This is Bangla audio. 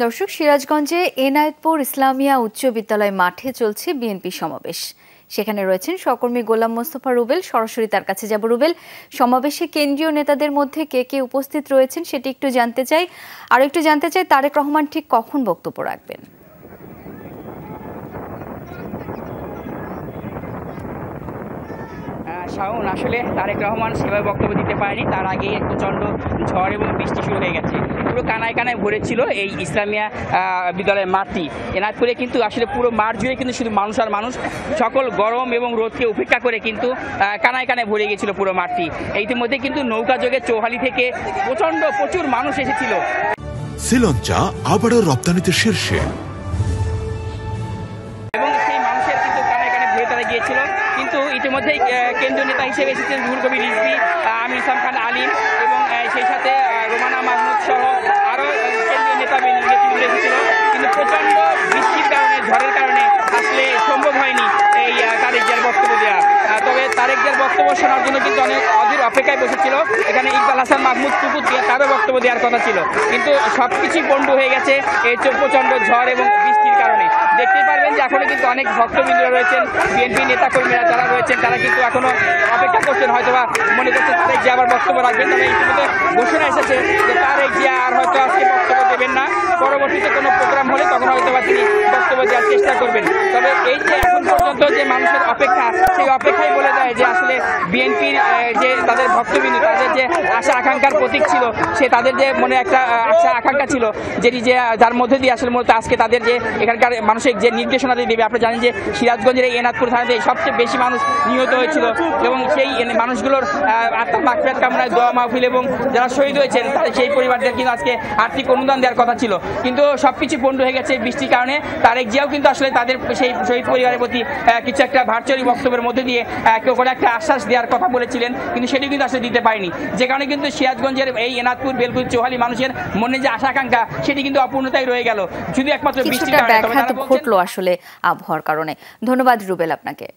দর্শক, সিরাজগঞ্জে এনায়েতপুর ইসলামিয়া উচ্চ বিদ্যালয় মাঠে চলছে বিএনপি সমাবেশ। সেখানে রয়েছেন সহকর্মী গোলাম মোস্তফা রুবেল। সরাসরি তার কাছে যাব। রুবেল, সমাবেশে কেন্দ্রীয় নেতাদের মধ্যে কে কে উপস্থিত রয়েছেন সেটি একটু জানতে চাই। আর একটু জানতে চাই তারেক রহমান ঠিক কখন বক্তব্য রাখবেন? শাওন, আসলে তারেক রহমান সেভাবে বক্তব্য দিতে পারেনি। তার আগেই এক প্রচণ্ড ঝড় এবং বৃষ্টি শুরু হয়ে গেছে। পুরো কানায় কানায় ভরেছিল এই ইসলামিয়া বিদ্যালয়ের মাঠটি। এনায়তপুরে কিন্তু আসলে পুরো মাঠ জুড়ে কিন্তু শুধু মানুষ আর মানুষ। সকল গরম এবং রোদকে উপেক্ষা করে কিন্তু কানায় কানায় ভরে গেছিল পুরো মাঠটি। ইতিমধ্যে কিন্তু নৌকা যোগে চৌহালি থেকে প্রচুর মানুষ এসেছিল। শ্রীলঙ্কা আবারও রপ্তানিতে শীর্ষে এবং সেই মানুষের কিন্তু কানায় কানায় ভরে তারা গিয়েছিল। কিন্তু ইতিমধ্যেই কেন্দ্রীয় নেতা হিসেবে এসেছেন রুহুল কবির রিজভী, আমির ইসলাম খান আলিম এবং সেই সাথে রোমানা মাহমুদ সহ আরও কেন্দ্রীয় নেতৃবৃন্দ এসেছিল। কিন্তু প্রচণ্ড বৃষ্টির কারণে, ঝড়ের কারণে আসলে সম্ভব হয়নি এই তারেক জিয়ার বক্তব্য দেওয়া। তবে তারেক জিয়ার বক্তব্য শোনার জন্য কিন্তু অনেক অধীর অপেক্ষায় বসেছিল। এখানে ইকবাল হাসান মাহমুদ টুকু তারও বক্তব্য দেওয়ার কথা ছিল, কিন্তু সবকিছুই পণ্ড হয়ে গেছে এই প্রচণ্ড ঝড় এবং বৃষ্টির কারণে। দেখতেই পারবেন যে এখনো কিন্তু অনেক ভক্তবৃন্দরা রয়েছেন, বিএনপি নেতাকর্মীরা যারা রয়েছেন তারা কিন্তু এখনো অপেক্ষা করছেন, হয়তোবা মনে করছেন তারেক জিয়া আবার বক্তব্য রাখবেন। তবে ইতিমধ্যে ঘোষণা এসেছে যে তারেক জিয়া আর হয়তো আজকে বক্তব্য দেবেন না, পরবর্তীতে কোনো প্রোগ্রাম হলে তখন হয়তোবা তিনি বক্তব্য দেওয়ার চেষ্টা করবেন। তবে এই যে এখন পর্যন্ত যে মানুষের অপেক্ষা, সেই অপেক্ষাই বলে দেয় যে আসলে বিএনপির যে তাদের ভক্তবৃন্দ, তাদের যে আশা আকাঙ্ক্ষার প্রতীক ছিল, সে তাদের যে মনে একটা আশা আকাঙ্ক্ষা ছিল যেটি যে যার মধ্যে দিয়ে আসলে মূলত আজকে তাদের যে এখানকার মানুষের যে নির্দেশনা দেবে। আপনারা জানেন যে সিরাজগঞ্জের এই এনায়তপুর থানাতে সবচেয়ে বেশি মানুষ নিহত হয়েছিল এবং সেই মানুষগুলোর আত্মার মাগফিরাত কামনায় দোয়া মাহফিল এবং যারা শহীদ হয়েছেন তাদের সেই পরিবারদের কিন্তু আজকে আর্থিক অনুদান দেওয়ার কথা ছিল, কিন্তু সবকিছু বন্ধ হয়ে গেছে বৃষ্টির কারণে। তারেক জিয়াও কিন্তু আসলে তাদের সেই শহীদ পরিবারের প্রতি কিছু একটা ভার্চুয়ালি বক্তব্যের মধ্যে দিয়ে কেউ করে একটা আশ্বাস দেওয়ার কথা বলেছিলেন, কিন্তু সেটি কিন্তু আসলে দিতে পারেনি। যে কারণে কিন্তু সিরাজগঞ্জের এই এনায়তপুর, বেলকুচি, চৌহালি মানুষের মনে যে আশা আকাঙ্ক্ষা সেটি কিন্তু অপূর্ণতাই রয়ে গেল, শুধু একমাত্র বৃষ্টির কারণে। ঘটলো আসলে আবহাওয়ার কারণে। ধন্যবাদ রুবেল আপনাকে।